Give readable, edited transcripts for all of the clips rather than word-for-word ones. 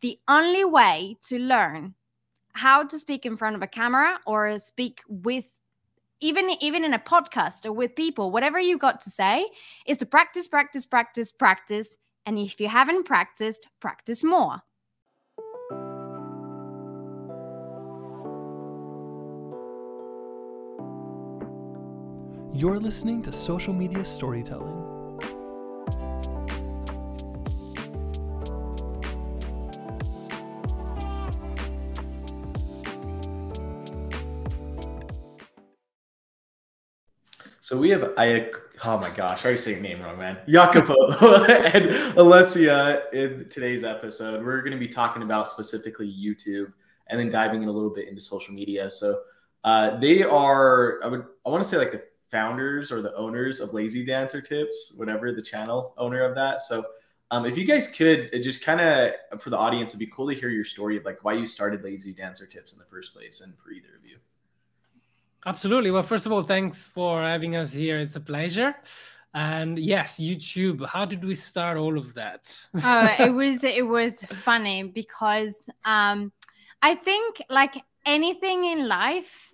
the only way to learn how to speak in front of a camera or speak with even in a podcast or with people, whatever you got to say, is to practice, practice, practice, practice. And if you haven't practiced, practice more. You're listening to Social Media Storytelling. So we have oh my gosh, I already say your name wrong, man. Jacopo and Alessia in today's episode. We're going to be talking about specifically YouTube and then diving in a little bit into social media. So they are, I want to say like the founders or the owners of Lazy Dancer Tips, whatever, the channel owner of that. So if you guys could just kind of, for the audience, it'd be cool to hear your story of like why you started Lazy Dancer Tips in the first place, and for either of you. Absolutely. Well, first of all, thanks for having us here. It's a pleasure. And yes, YouTube. How did we start all of that? It was funny because I think like anything in life,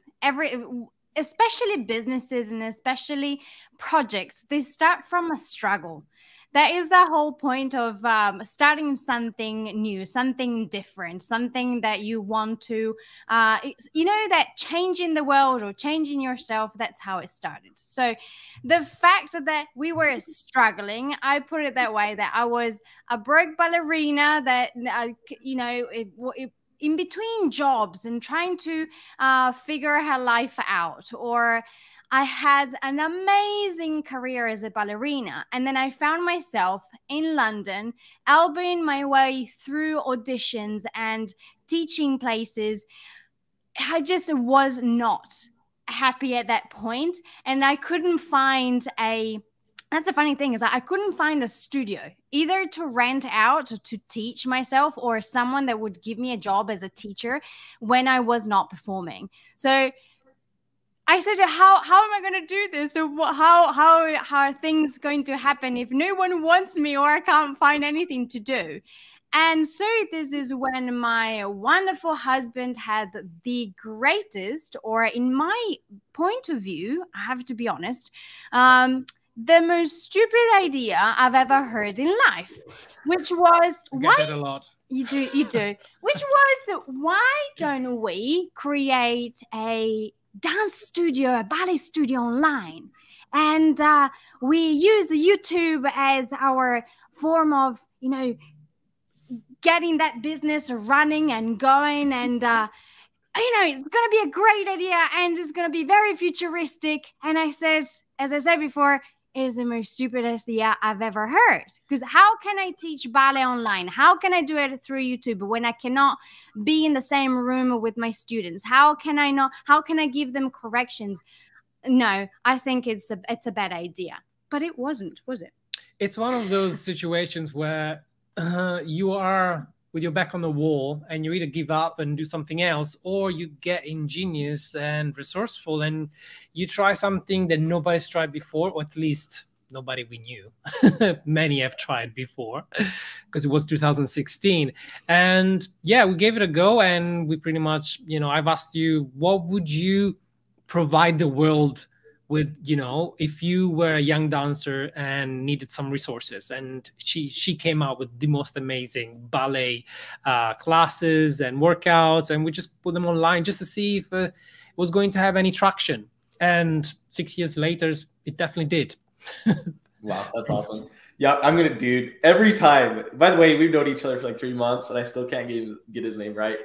especially businesses and especially projects, they start from a struggle. That is the whole point of starting something new, something different, something that you want to, that changing the world or changing yourself, that's how it started. So the fact that we were struggling, I put it that way, that I was a broke ballerina that, in between jobs and trying to figure her life out, or I had an amazing career as a ballerina. And then I found myself in London, elbowing my way through auditions and teaching places. I just was not happy at that point. And I couldn't find that's the funny thing, is I couldn't find a studio either to rent out to teach myself or someone that would give me a job as a teacher when I was not performing. So I said, how am I going to do this? So how are things going to happen if no one wants me or I can't find anything to do? And so this is when my wonderful husband had the greatest, or in my point of view, I have to be honest, the most stupid idea I've ever heard in life, which was why a lot. You do, which was, why don't we create a dance studio, a ballet studio online, and we use YouTube as our form of, getting that business running and going, and it's going to be a great idea and it's going to be very futuristic. And I said, as I said before, it is the most stupidest idea I've ever heard, because how can I teach ballet online? How can I do it through YouTube when I cannot be in the same room with my students? How can I give them corrections? No, I think it's a bad idea. But it wasn't, was it? It's one of those situations where you are with your back on the wall and you either give up and do something else, or you get ingenious and resourceful and you try something that nobody's tried before, or at least nobody we knew. Many have tried before, because it was 2016. And yeah, we gave it a go, and we pretty much, I've asked you, what would you provide the world with, if you were a young dancer and needed some resources? And she came out with the most amazing ballet classes and workouts, and we just put them online just to see if it was going to have any traction. And 6 years later, it definitely did. Wow, that's awesome. Yeah, I'm gonna, dude, every time. By the way, we've known each other for like 3 months, and I still can't get his name right.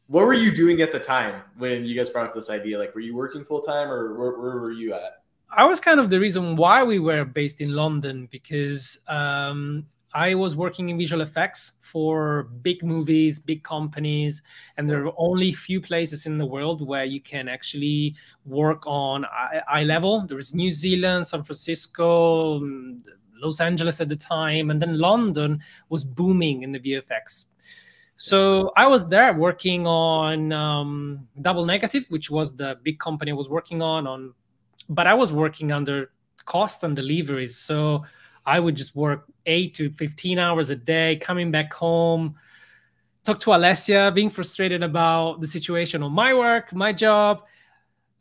What were you doing at the time when you guys brought up this idea? Like, were you working full time, or where were you at? I was kind of the reason why we were based in London, because I was working in visual effects for big movies, big companies, and there are only few places in the world where you can actually work on eye level. There was New Zealand, San Francisco, Los Angeles at the time, and then London was booming in the VFX. So I was there working on Double Negative, which was the big company I was working on, but I was working under cost and deliveries. So I would just work 8 to 15 hours a day, coming back home, talk to Alessia, being frustrated about the situation on my work, my job.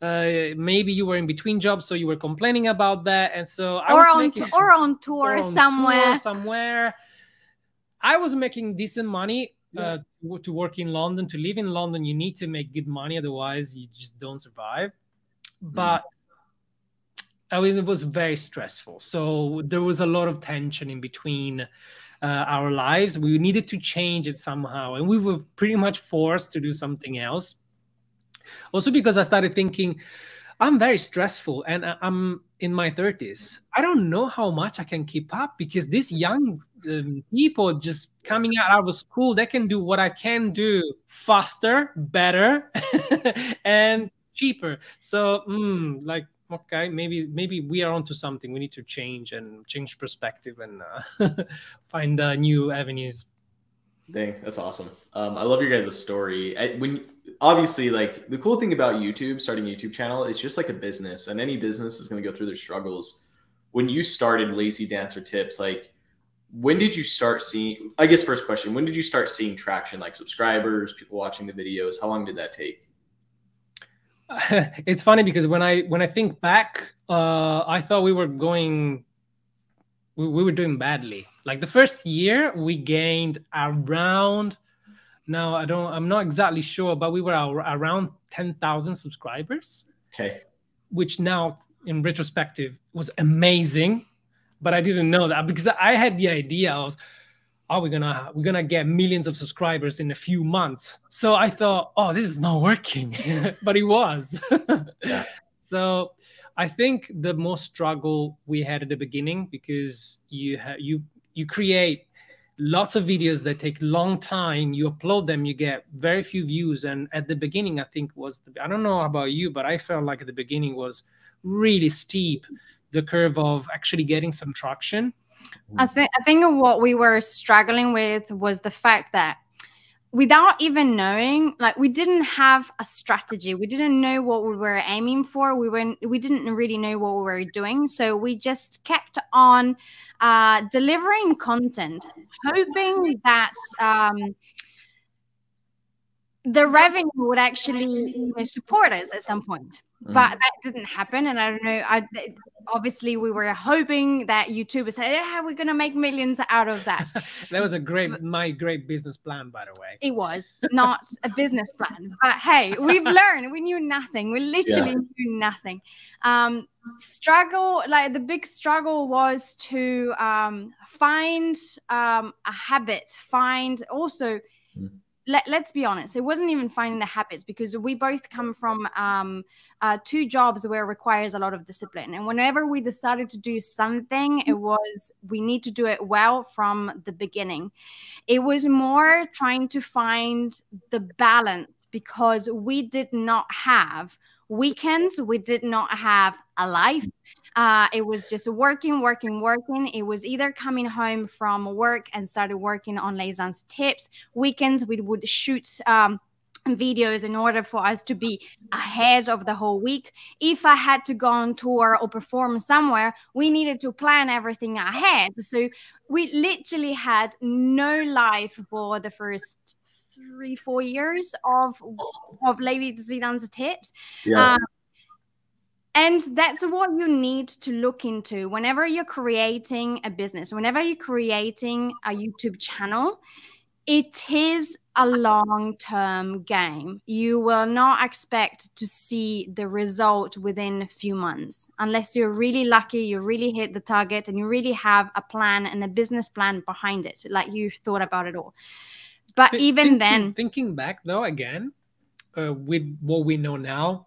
Maybe you were in between jobs, so you were complaining about that. And so I on tour somewhere. I was making decent money to work in London. To live in London, you need to make good money, otherwise you just don't survive. But it was very stressful. So there was a lot of tension in between our lives. We needed to change it somehow, and we were pretty much forced to do something else. Also because I started thinking, I'm very stressful and I'm in my 30s. I don't know how much I can keep up, because these young people just coming out of school, they can do what I can do faster, better, and cheaper. So like, okay, maybe we are onto something. We need to change perspective and find new avenues. Dang, that's awesome. I love your guys' story. Obviously, like, the cool thing about YouTube, starting a YouTube channel, it's just like a business, and any business is going to go through their struggles. When you started Lazy Dancer Tips, like, when did you start seeing, I guess first question, when did you start seeing traction, like subscribers, people watching the videos? How long did that take? It's funny because when I think back, I thought we were doing badly. Like the first year we gained around, now I'm not exactly sure, but we were around 10,000 subscribers. Okay. Which now in retrospective was amazing, but I didn't know that because I had the idea of, we're gonna get millions of subscribers in a few months. So I thought, oh, this is not working, but it was. Yeah. So I think the most struggle we had at the beginning, because you create lots of videos that take a long time, you upload them, you get very few views, and at the beginning, I think I don't know about you, but I felt like at the beginning was really steep, the curve of actually getting some traction. I think what we were struggling with was the fact that without even knowing, like, we didn't have a strategy. We didn't know what we were aiming for. We didn't really know what we were doing. So we just kept on delivering content, hoping that the revenue would actually support us at some point. But that didn't happen, and I don't know. Obviously, we were hoping that YouTube would say, "Yeah, we're gonna make millions out of that." That was my great business plan, by the way. It was not a business plan, but hey, we've learned. We knew nothing. We literally knew nothing. Like the big struggle was to find a habit. Find also. Let's be honest, it wasn't even finding the habits, because we both come from 2 jobs where it requires a lot of discipline. And whenever we decided to do something, it was, we need to do it well from the beginning. It was more trying to find the balance, because we did not have weekends. We did not have a life. It was just working. It was either coming home from work and started working on Lazy Dancer Tips. Weekends, we would shoot videos in order for us to be ahead of the whole week. If I had to go on tour or perform somewhere, we needed to plan everything ahead. So we literally had no life for the first 3-4 years of Lazy Dancer Tips. Yeah. And that's what you need to look into whenever you're creating a business, whenever you're creating a YouTube channel. It is a long-term game. You will not expect to see the result within a few months, unless you're really lucky, you really hit the target, and you really have a plan and a business plan behind it, like you thought about it all. But thinking back though, again, with what we know now,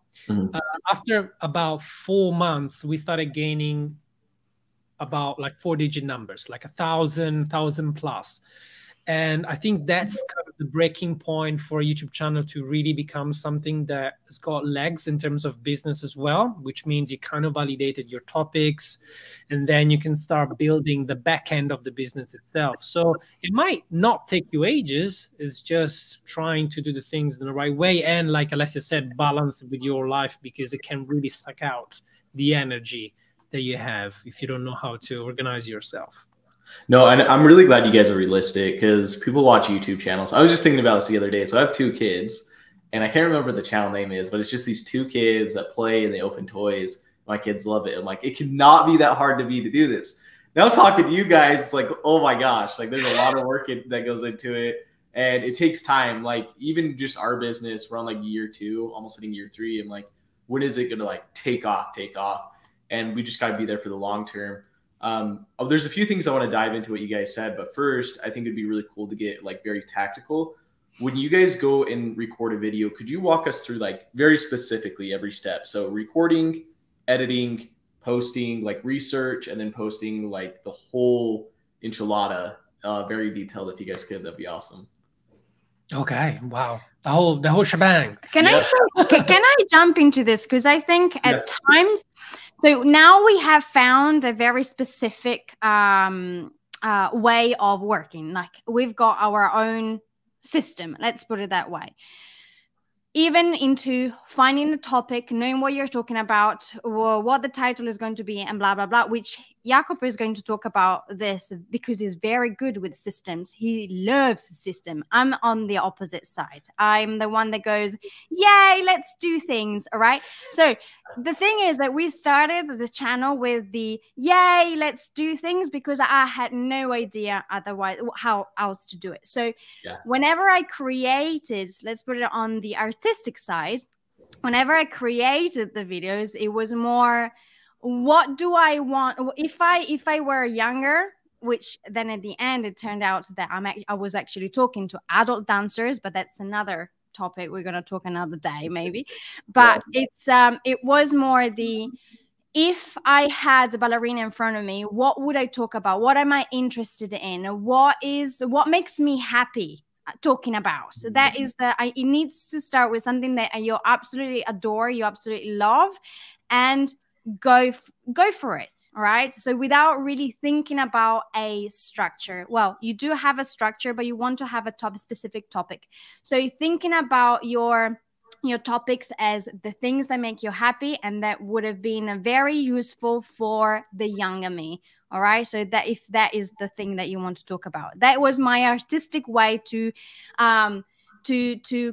after about 4 months, we started gaining about like 4-digit numbers, like 1,000 plus. And I think that's kind of the breaking point for a YouTube channel to really become something that has got legs in terms of business as well, which means you kind of validated your topics, and then you can start building the back end of the business itself. So it might not take you ages. It's just trying to do the things in the right way. And like Alessia said, balance with your life, because it can really suck out the energy that you have if you don't know how to organize yourself. No, and I'm really glad you guys are realistic because people watch YouTube channels. I was just thinking about this the other day. So I have 2 kids, and I can't remember what the channel name is, but it's just these 2 kids that play and they open toys. My kids love it. I'm like, it cannot be that hard to do this. Now talking to you guys, it's like, oh my gosh, like there's a lot of work that goes into it, and it takes time. Like even just our business, we're on like year 2, almost hitting year 3. I'm like, when is it going to like take off? And we just got to be there for the long term. There's a few things I want to dive into what you guys said, but first I think it'd be really cool to get like very tactical. When you guys go and record a video, could you walk us through like very specifically every step? So recording, editing, posting, like research, and then posting like the whole enchilada, very detailed. If you guys could, that'd be awesome. Okay. Wow. The whole shebang. Can I jump into this? Because I think at times, so now we have found a very specific way of working. Like we've got our own system, let's put it that way. Even into finding the topic, knowing what you're talking about, or what the title is going to be, and blah, blah, blah, which Jacopo is going to talk about this because he's very good with systems. He loves the system. I'm on the opposite side. I'm the one that goes, yay, let's do things, all right? So the thing is that we started the channel with the yay, let's do things because I had no idea otherwise how else to do it. So whenever I created, let's put it on the artistic side, whenever I created the videos, it was more, what do I want? If I were younger, which then at the end it turned out that I was actually talking to adult dancers, but that's another topic we're going to talk another day maybe. But it was more the, if I had a ballerina in front of me, what would I talk about? What am I interested in? What makes me happy talking about? So that is it needs to start with something that you absolutely adore, you absolutely love, and go for it. All right. So without really thinking about a structure, well, you do have a structure, but you want to have a specific topic. So thinking about your topics as the things that make you happy, and that would have been very useful for the younger me. All right. So that if that is the thing that you want to talk about, that was my artistic way to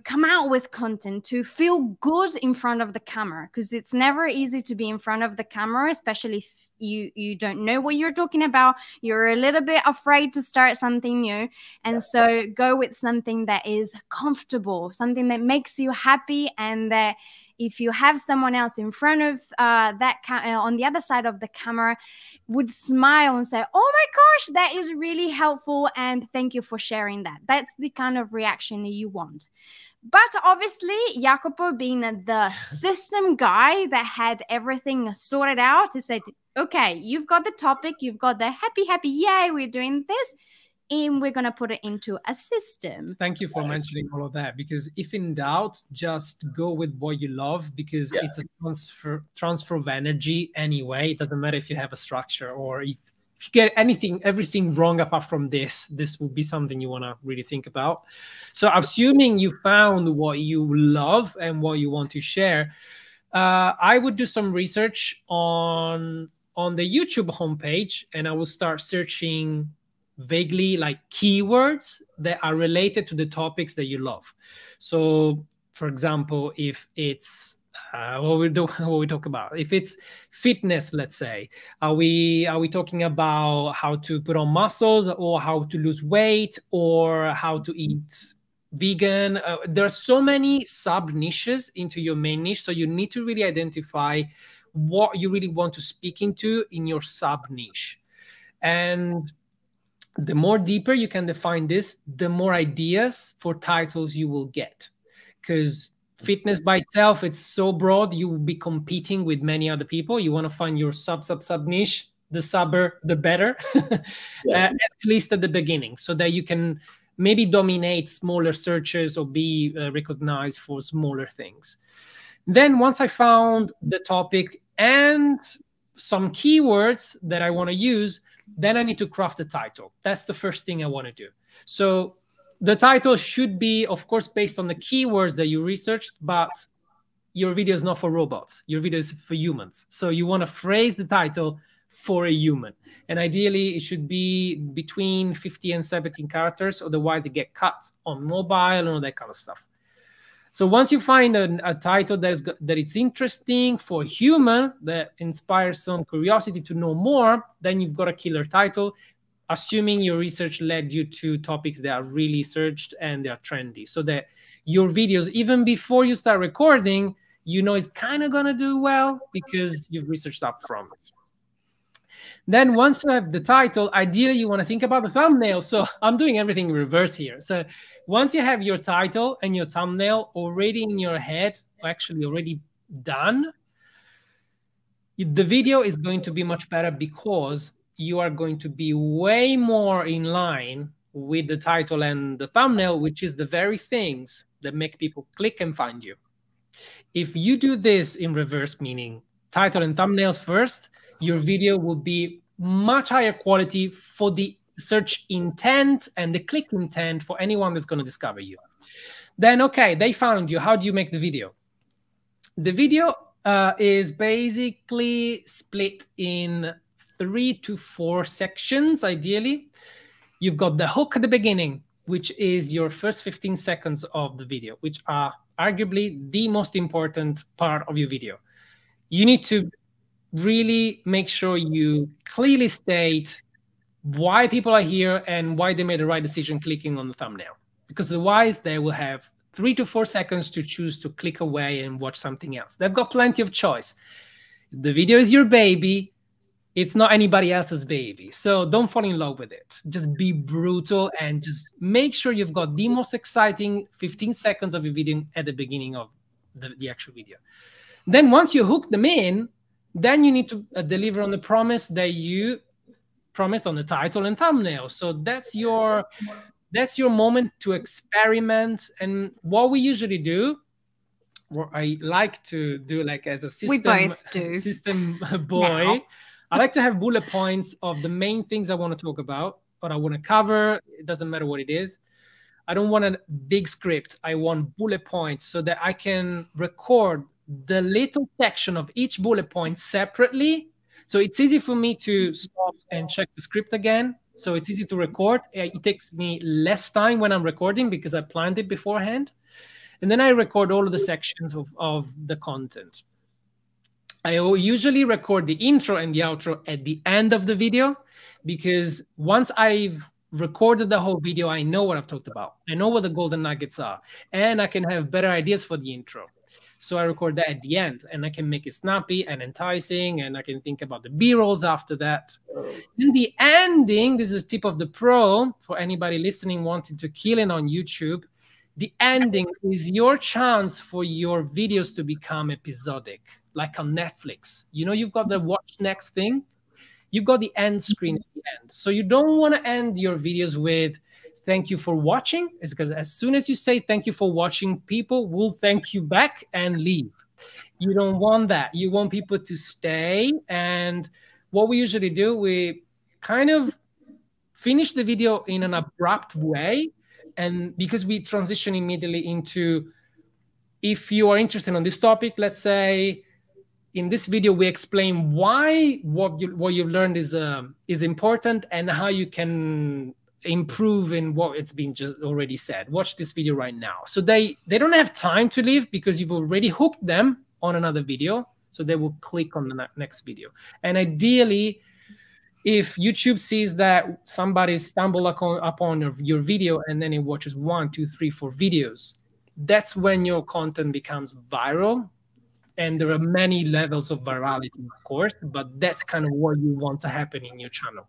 come out with content, to feel good in front of the camera, because it's never easy to be in front of the camera, especially if you don't know what you're talking about. You're a little bit afraid to start something new, and so go with something that is comfortable, something that makes you happy, and that if you have someone else in front of on the other side of the camera, would smile and say, oh my gosh, that is really helpful, and thank you for sharing that. That's the kind of reaction you want. But obviously, Jacopo, being the system guy that had everything sorted out, he said, okay, you've got the topic, you've got the happy, yay, we're doing this, and we're going to put it into a system. Thank you for mentioning all of that, because if in doubt, just go with what you love, because it's a transfer of energy anyway. It doesn't matter if you have a structure, or if you get everything wrong apart from this will be something you want to really think about. So assuming you found what you love and what you want to share, I would do some research on the YouTube homepage, and I will start searching vaguely like keywords that are related to the topics that you love. So for example, if it's what we talk about, if it's fitness, let's say, are we talking about how to put on muscles, or how to lose weight, or how to eat vegan? There are so many sub niches into your main niche, so you need to really identify what you really want to speak into in your sub niche. And the more deeper you can define this, the more ideas for titles you will get. Because fitness by itself, it's so broad, you will be competing with many other people. You want to find your sub niche, the subber, the better, at least at the beginning, so that you can maybe dominate smaller searches or be recognized for smaller things. Then once I found the topic and some keywords that I want to use, then I need to craft the title. That's the first thing I want to do. So the title should be, of course, based on the keywords that you researched, but your video is not for robots. Your video is for humans. So you want to phrase the title for a human. And ideally, it should be between 50 and 17 characters. Otherwise, it get cut on mobile and all that kind of stuff. So once you find a title that it's interesting for human, that inspires some curiosity to know more, then you've got a killer title, assuming your research led you to topics that are really searched and they are trendy. So that your videos, even before you start recording, you know it's kind of going to do well because you've researched up from it. Then once you have the title, ideally you want to think about the thumbnail. So I'm doing everything in reverse here. So once you have your title and your thumbnail already in your head, actually already done, the video is going to be much better because you are going to be way more in line with the title and the thumbnail, which is the very things that make people click and find you. If you do this in reverse, meaning title and thumbnails first, your video will be much higher quality for the search intent and the click intent for anyone that's going to discover you. Then, okay, they found you. How do you make the video? The video is basically split in 3 to 4 sections, ideally. You've got the hook at the beginning, which is your first 15 seconds of the video, which are arguably the most important part of your video. You need to really make sure you clearly state why people are here and why they made the right decision clicking on the thumbnail. Because otherwise, they will have 3 to 4 seconds to choose to click away and watch something else. They've got plenty of choice. The video is your baby. It's not anybody else's baby. So don't fall in love with it. Just be brutal and just make sure you've got the most exciting 15 seconds of your video at the beginning of the actual video. Then once you hook them in, then you need to deliver on the promise that you promised on the title and thumbnail. So that's your moment to experiment. And what we usually do, what I like to do, like as a system, we both do. System boy, now. I like to have bullet points of the main things I want to talk about, what I want to cover. It doesn't matter what it is. I don't want a big script. I want bullet points so that I can record the little section of each bullet point separately. So it's easy for me to stop and check the script again. So it's easy to record. It takes me less time when I'm recording because I planned it beforehand. And then I record all of the sections of the content. I usually record the intro and the outro at the end of the video because once I've recorded the whole video, I know what I've talked about. I know what the golden nuggets are, and I can have better ideas for the intro. So I record that at the end, and I can make it snappy and enticing, and I can think about the B-rolls after that. In the ending, this is tip of the pro for anybody listening wanting to kill it on YouTube. The ending is your chance for your videos to become episodic, like on Netflix. You know, you've got the watch next thing. You've got the end screen at the end. So you don't want to end your videos with thank you for watching. It's because as soon as you say thank you for watching, people will thank you back and leave. You don't want that. You want people to stay. And what we usually do, we kind of finish the video in an abrupt way. And because we transition immediately into, if you are interested on this topic, let's say in this video, we explain why what you've learned is important and how you can improve in what it's been just already said. Watch this video right now. So they don't have time to leave because you've already hooked them on another video. So they will click on the next video. And ideally, if YouTube sees that somebody stumbled upon your video and then it watches 1, 2, 3, 4 videos, that's when your content becomes viral. And there are many levels of virality, of course, but that's kind of what you want to happen in your channel.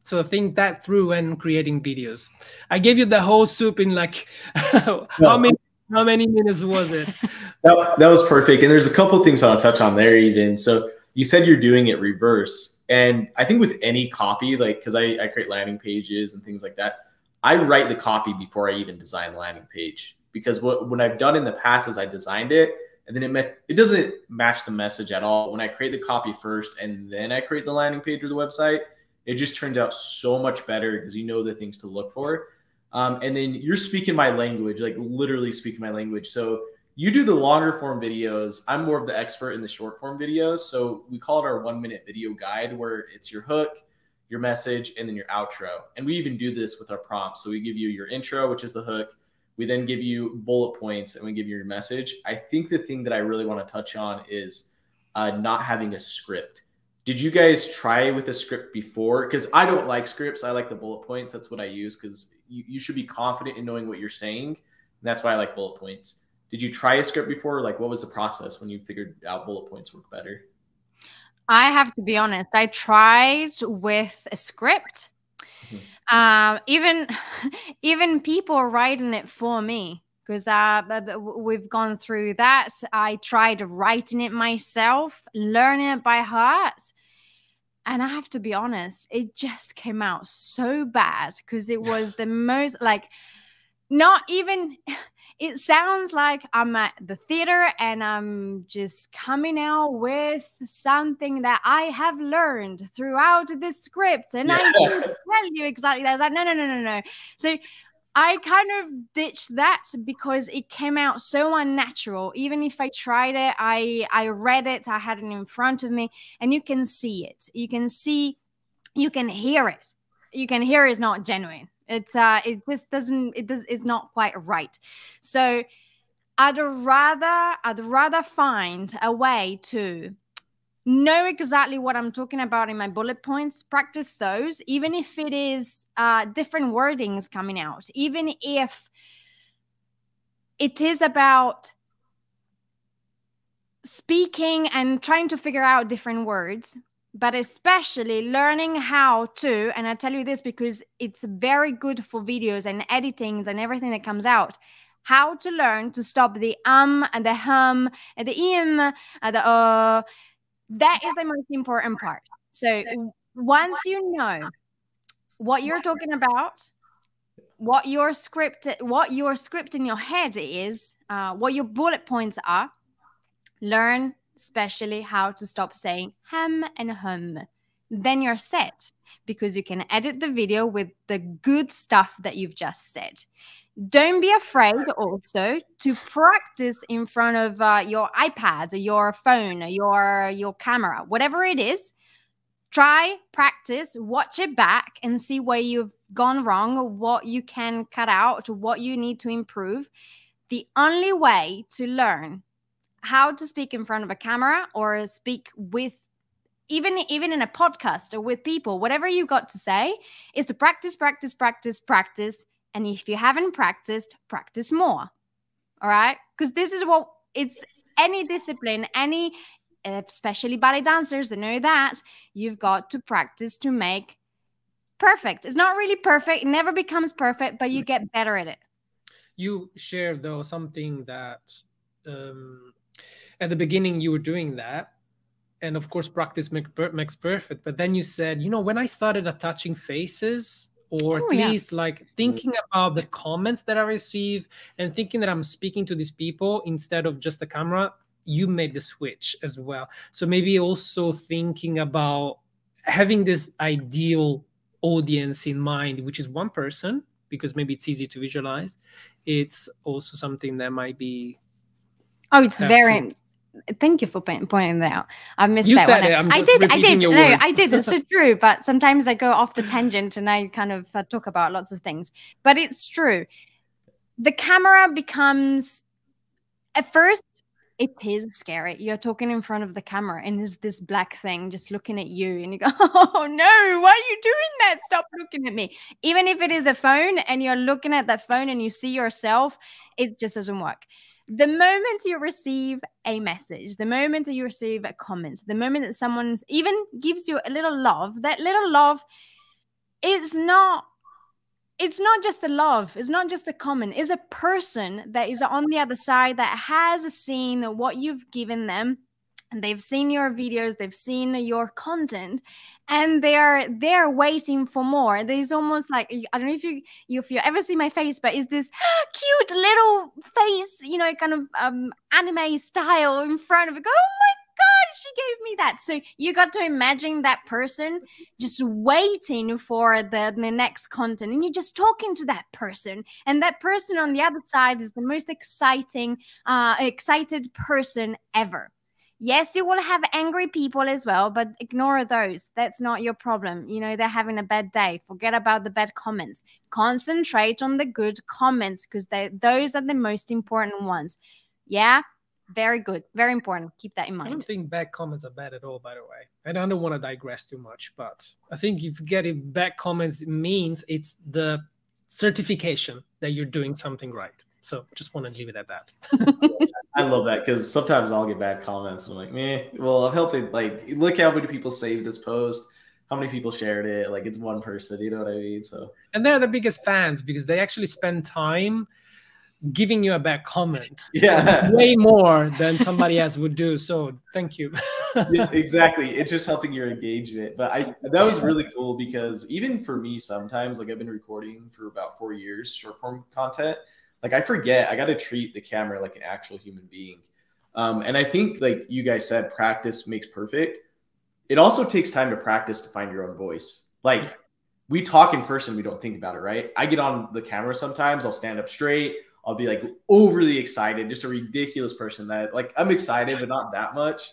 So think that through when creating videos. I gave you the whole soup in like, how many minutes was it? That was perfect. And there's a couple of things I'll touch on there even. So you said you're doing it reverse. And I think with any copy, like, because I create landing pages and things like that, I write the copy before I even design the landing page. Because what I've done in the past is I designed it, and then it doesn't match the message at all. When I create the copy first and then I create the landing page or the website, it just turns out so much better because you know the things to look for. And then you're speaking my language, like literally speaking my language. So you do the longer form videos. I'm more of the expert in the short form videos. So we call it our 1-minute video guide, where it's your hook, your message, and then your outro. And we even do this with our prompts. So we give you your intro, which is the hook. We then give you bullet points, and we give you your message. I think the thing that I really want to touch on is not having a script. Did you guys try with a script before? Because I don't like scripts. I like the bullet points. That's what I use, because you should be confident in knowing what you're saying. And that's why I like bullet points. Did you try a script before? Like, what was the process when you figured out bullet points work better? I have to be honest. I tried with a script. Even people writing it for me, because we've gone through that. I tried writing it myself, learning it by heart. And I have to be honest, it just came out so bad, because it was the most, like, not even, it sounds like I'm at the theater and I'm just coming out with something that I have learned throughout this script. And I didn't tell you exactly that. I was like, no. So I kind of ditched that, because it came out so unnatural. Even if I tried it, I read it, I had it in front of me, and you can see it. You can hear it. You can hear it's not genuine. It just doesn't, it's not quite right. So I'd rather find a way to know exactly what I'm talking about in my bullet points, practice those, even if it is different wordings coming out, even if it is about speaking and trying to figure out different words, but especially learning how to, and I tell you this because it's very good for videos and editings and everything that comes out, how to learn to stop the and the hum and the and the that is the most important part. So once you know what you're talking about, what your script in your head is, what your bullet points are, learn especially how to stop saying hem and hum. Then you're set, because you can edit the video with the good stuff that you've just said. Don't be afraid also to practice in front of your iPad, your phone, your camera, whatever it is. Try, practice, watch it back and see where you've gone wrong, what you can cut out, what you need to improve. The only way to learn how to speak in front of a camera or speak with even in a podcast or with people, whatever you got to say, is to practice. And if you haven't practiced, practice more. All right? Because this is what it's any discipline, especially ballet dancers, they know that you've got to practice to make perfect. It's not really perfect. It never becomes perfect, but you get better at it. You shared, though, something that at the beginning you were doing that. And of course, practice makes perfect. But then you said, when I started attaching faces, or at least like thinking about the comments that I receive and thinking that I'm speaking to these people instead of just the camera, you made the switch as well. So maybe also thinking about having this ideal audience in mind, which is one person, because maybe it's easy to visualize. It's also something that might be. Oh, it's very. Thank you for pointing that out. I missed that said one. It. I did. No, I did. It's so true. But sometimes I go off the tangent and I kind of talk about lots of things. But it's true. The camera becomes, at first, it is scary. You're talking in front of the camera and there's this black thing just looking at you and you go, oh no, why are you doing that? Stop looking at me. Even if it is a phone and you're looking at that phone and you see yourself, it just doesn't work. The moment you receive a message, the moment that you receive a comment, the moment that someone even gives you a little love, that little love is not, it's not just a love. It's not just a comment. It's a person that is on the other side that has seen what you've given them. And they've seen your videos, they've seen your content, and they're waiting for more. There's almost like, I don't know if you ever see my face, but it's this cute little face, kind of anime style in front of it. Oh my God, she gave me that. So you got to imagine that person just waiting for the next content, and you're just talking to that person, and that person on the other side is the most excited person ever. Yes, you will have angry people as well, but ignore those. That's not your problem. You know, they're having a bad day. Forget about the bad comments. Concentrate on the good comments, because those are the most important ones. Yeah, very good. Very important. Keep that in mind. I don't think bad comments are bad at all, by the way. And I don't want to digress too much, but I think if you get bad comments, it means it's the certification that you're doing something right. So just want to leave it at that. I love that, because sometimes I'll get bad comments and I'm like, meh, well, I'm helping. Like, look how many people saved this post, how many people shared it. Like, it's one person, you know what I mean? So, and they're the biggest fans because they actually spend time giving you a bad comment. Yeah, way more than somebody else would do. So thank you. Yeah, exactly. It's just helping your engagement. But that was really cool, because even for me, sometimes, like, I've been recording for about 4 years, short form content. Like, I forget, I got to treat the camera like an actual human being. And I think, like you guys said, practice makes perfect. It also takes time to practice to find your own voice. Like, we talk in person, we don't think about it, right? I get on the camera sometimes, I'll stand up straight, I'll be like overly excited, just a ridiculous person that, like, I'm excited, but not that much.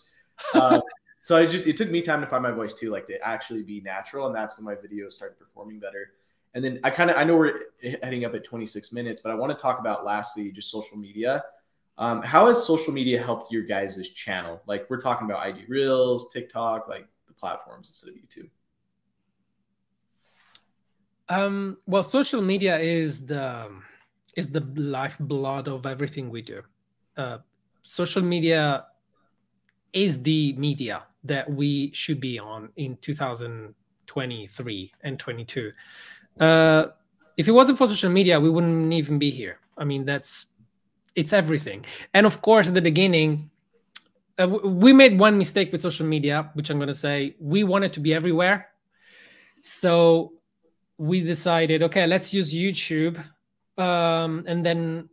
So it took me time to find my voice too, like, to actually be natural. And that's when my videos started performing better. And then I know we're heading up at 26 minutes, but I want to talk about, lastly, just social media. How has social media helped your guys' channel? Like, we're talking about IG Reels, TikTok, like the platforms instead of YouTube. Well, social media is the lifeblood of everything we do. Social media is the media that we should be on in 2023 and 22. If it wasn't for social media, we wouldn't even be here. I mean, it's everything. And of course, at the beginning, we made one mistake with social media, which I'm going to say, we wanted to be everywhere. So we decided, okay, let's use YouTube, and then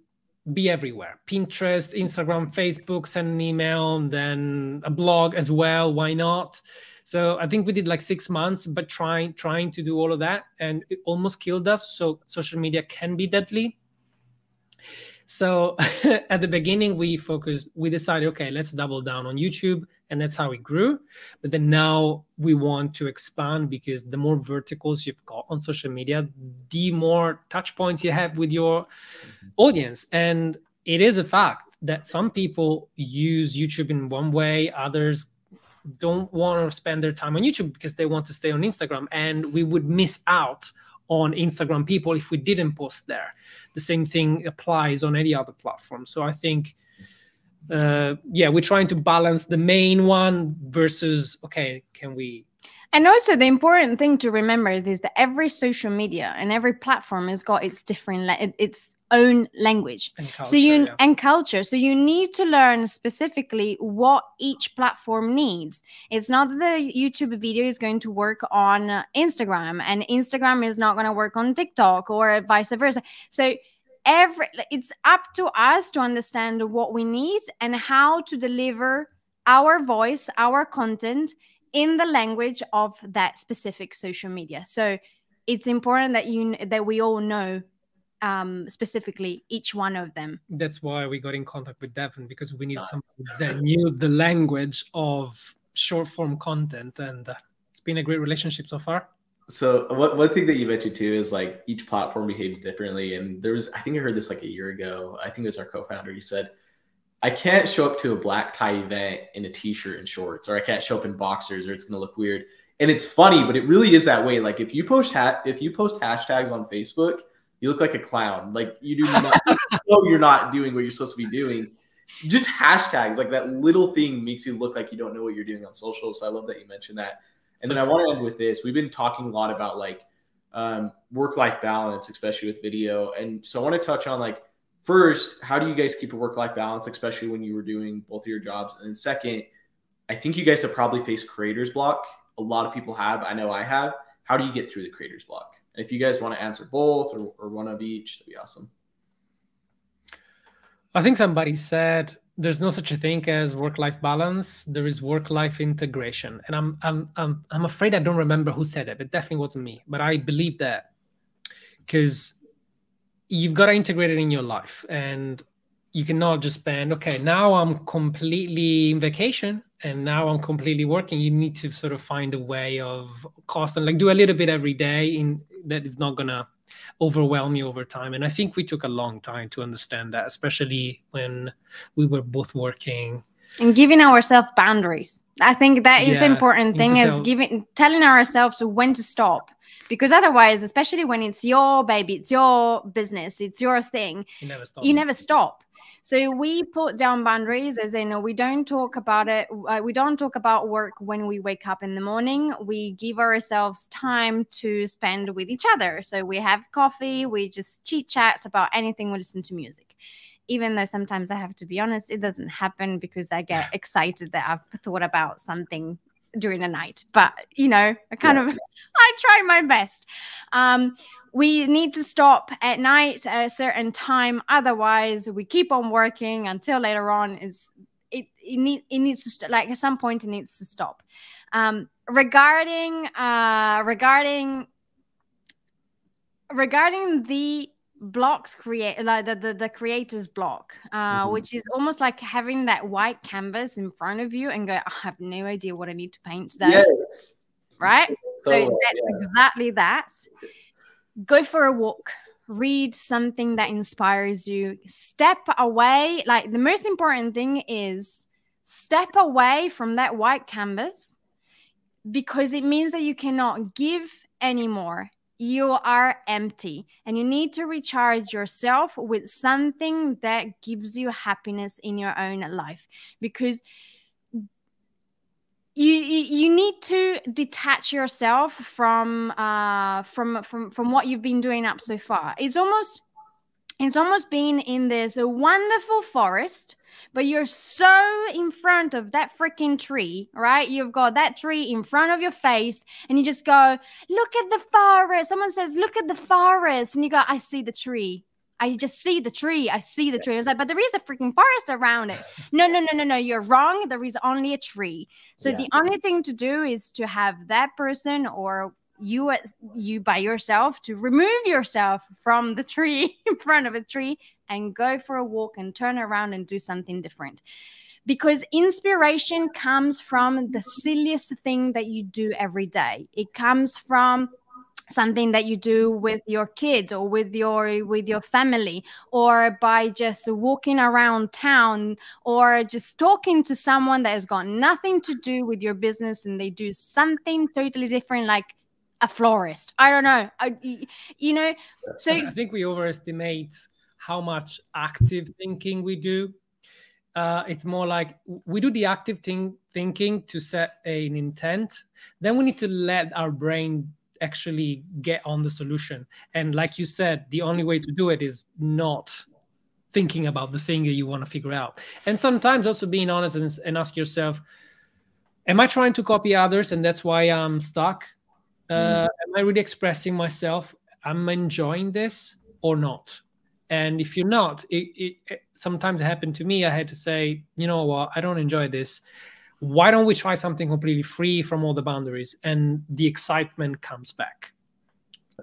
be everywhere. Pinterest, Instagram, Facebook, send an email, and then a blog as well. Why not? So I think we did like 6 months, but trying to do all of that, and it almost killed us. So social media can be deadly. So at the beginning, we decided, okay, let's double down on YouTube, and that's how it grew. But then now we want to expand, because the more verticals you've got on social media, the more touch points you have with your audience. And it is a fact that some people use YouTube in one way, others don't want to spend their time on YouTube because they want to stay on Instagram, and we would miss out on Instagram people if we didn't post there. The same thing applies on any other platform. So I think, we're trying to balance the main one versus, okay, can we... And also, the important thing to remember is that every social media and every platform has got its different, its own language and culture, and culture. So you need to learn specifically what each platform needs. It's not that the YouTube video is going to work on Instagram, and Instagram is not going to work on TikTok, or vice versa. So it's up to us to understand what we need and how to deliver our voice, our content in the language of that specific social media. So it's important that we all know specifically each one of them. That's why we got in contact with Devin, because we need somebody that knew the language of short form content, and it's been a great relationship so far. So one thing that you mentioned too is, like, each platform behaves differently. And I think I heard this like a year ago. I think it was our co-founder. He said, I can't show up to a black tie event in a t-shirt and shorts, or I can't show up in boxers, or it's going to look weird. And it's funny, but it really is that way. Like, if you post hashtags on Facebook, you look like a clown. Like, you do not know you're not doing what you're supposed to be doing. Just hashtags, like, that little thing makes you look like you don't know what you're doing on social. So I love that you mentioned that. And then I want to end with this. We've been talking a lot about, like, work-life balance, especially with video. And so I want to touch on, like, first, how do you guys keep a work-life balance, especially when you were doing both of your jobs? And then second, I think you guys have probably faced creator's block. A lot of people have. I know I have. How do you get through the creator's block? And if you guys want to answer both or one of each, that'd be awesome. I think somebody said there's no such a thing as work-life balance. There is work-life integration. And I'm afraid I don't remember who said it. It definitely wasn't me, but I believe that, because you've got to integrate it in your life, and you cannot just spend, okay, now I'm completely in vacation and now I'm completely working. You need to sort of find a way of constant, like do a little bit every day in that is not gonna overwhelm you over time. And I think we took a long time to understand that, especially when we were both working. And giving ourselves boundaries. I think that is the important thing, is telling ourselves when to stop. Because otherwise, especially when it's your baby, it's your business, it's your thing, you never stop. So we put down boundaries, as in we don't talk about it. We don't talk about work when we wake up in the morning. We give ourselves time to spend with each other. So we have coffee, we just chit chat about anything, we listen to music. Even though sometimes I have to be honest, it doesn't happen because I get excited that I've thought about something during the night. But, you know, I try my best. We need to stop at night at a certain time. Otherwise, we keep on working until later on. It needs to, like, at some point, it needs to stop. Regarding the blocks like the creator's block, which is almost like having that white canvas in front of you and go, I have no idea what I need to paint today. Yes. Right? So that's exactly that. Go for a walk, read something that inspires you, step away. Like, the most important thing is step away from that white canvas, because it means that you cannot give anymore. You are empty, and you need to recharge yourself with something that gives you happiness in your own life, because you need to detach yourself from what you've been doing up so far. It's almost being in this wonderful forest, but you're so in front of that freaking tree, right? You've got that tree in front of your face, and you just go, look at the forest. Someone says, look at the forest. And you go, I see the tree. I just see the tree. I see the tree. I was like, but there is a freaking forest around it. No. You're wrong. There is only a tree. So the only thing to do is to have that person, or you by yourself, to remove yourself from the tree, in front of a tree, and go for a walk and turn around and do something different. Because inspiration comes from the silliest thing that you do every day. It comes from something that you do with your kids, or with your family, or by just walking around town, or just talking to someone that has got nothing to do with your business, and they do something totally different, like a florist. I don't know. So I think we overestimate how much active thinking we do. It's more like we do the active thinking to set an intent. Then we need to let our brain actually get on the solution. And like you said, the only way to do it is not thinking about the thing that you want to figure out. And sometimes also being honest and ask yourself, am I trying to copy others and that's why I'm stuck? Am I really expressing myself? Am I enjoying this or not? And if you're not, it sometimes it happened to me. I had to say, you know what, I don't enjoy this. Why don't we try something completely free from all the boundaries? And the excitement comes back.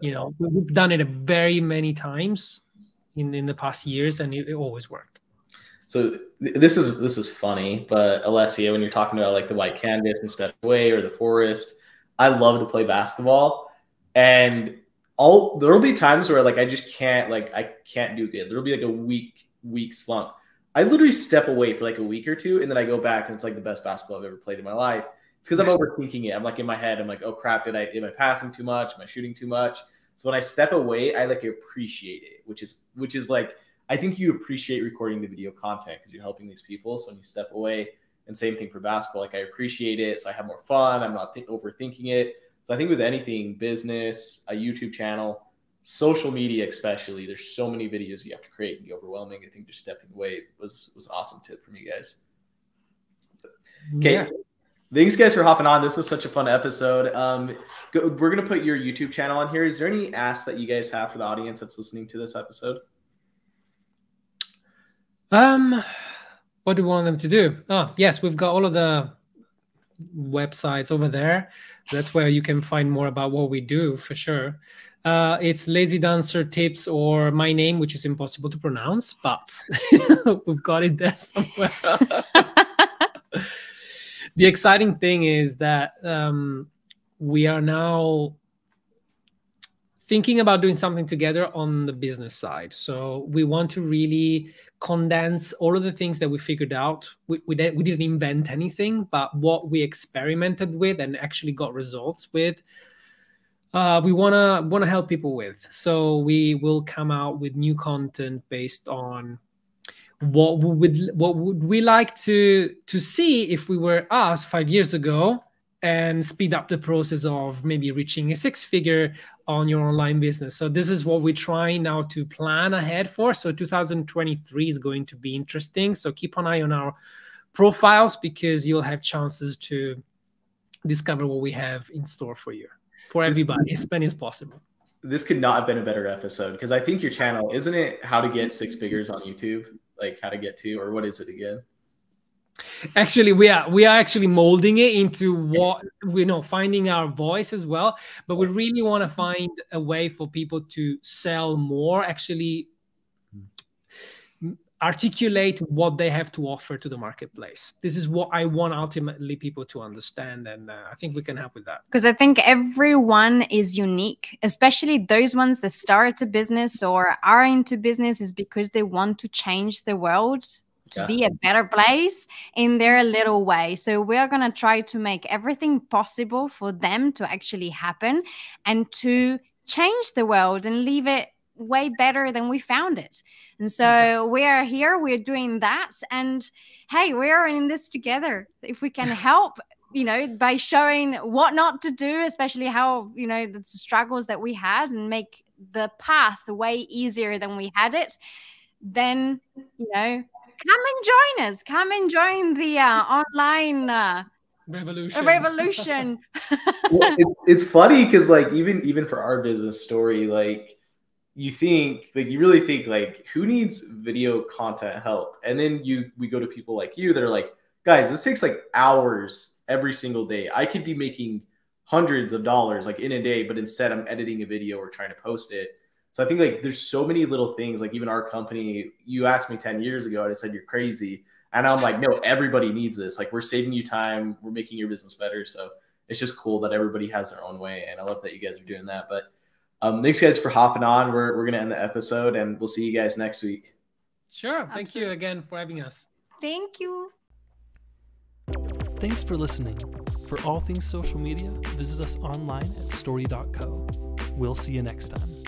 We've done it very many times in the past years, and it always worked. So this is funny, but Alessia, when you're talking about like the white canvas and step away, or the forest, I love to play basketball, and there'll be times where like I can't do good. There'll be like a week slump. I literally step away for like a week or two, and then I go back, and it's like the best basketball I've ever played in my life. It's because I'm overthinking it. I'm like in my head, I'm like, oh crap, am I passing too much? Am I shooting too much? So when I step away, I like appreciate it, which is like, I think you appreciate recording the video content because you're helping these people. So when you step away, and same thing for basketball, like I appreciate it, so I have more fun. I'm not overthinking it. So I think with anything, business, a YouTube channel, social media especially, there's so many videos you have to create and be overwhelming. I think just stepping away was an awesome tip from you guys. Okay, thanks guys for hopping on. This was such a fun episode. We're gonna put your YouTube channel on here. Is there any asks that you guys have for the audience that's listening to this episode? What do we want them to do? Oh, yes, we've got all of the websites over there. That's where you can find more about what we do, for sure. It's Lazy Dancer Tips, or my name, which is impossible to pronounce, but we've got it there somewhere. The exciting thing is that we are now thinking about doing something together on the business side. So we want to really condense all of the things that we figured out. We didn't invent anything, but what we experimented with and actually got results with, we want to help people with. So we will come out with new content based on what would we like to see if we were us 5 years ago, and speed up the process of maybe reaching a 6-figure on your online business. So this is what we're trying now to plan ahead for. So 2023 is going to be interesting. So keep an eye on our profiles, because you'll have chances to discover what we have in store for you, for everybody, as many as possible. This could not have been a better episode, because I think your channel, isn't it how to get 6 figures on YouTube? Like how to get to, or what is it again? Actually, we are actually molding it into what we know, finding our voice as well. But we really want to find a way for people to sell more, actually articulate what they have to offer to the marketplace. This is what I want ultimately people to understand, and I think we can help with that. Because I think everyone is unique, especially those ones that start a business or are into business is because they want to change the world to be a better place in their little way. So we are going to try to make everything possible for them to actually happen and to change the world and leave it way better than we found it. And so we are here, we're doing that. And hey, we're in this together. If we can help, you know, by showing what not to do, especially how, you know, the struggles that we had, and make the path way easier than we had it, then, you know, come and join us. Come and join the online revolution. Well, it's funny because, like, even for our business story, like, you think, like, you really think, like, who needs video content help? And then we go to people like you that are like, guys, this takes like hours every single day. I could be making hundreds of dollars like in a day, but instead I'm editing a video or trying to post it. So I think, like, there's so many little things. Like, even our company, you asked me 10 years ago and I said, you're crazy. And I'm like, no, everybody needs this. Like, we're saving you time. We're making your business better. So it's just cool that everybody has their own way. And I love that you guys are doing that. But thanks, guys, for hopping on. We're going to end the episode, and we'll see you guys next week. Sure. Thank you again for having us. Thank you. Thanks for listening. For all things social media, visit us online at story.co. We'll see you next time.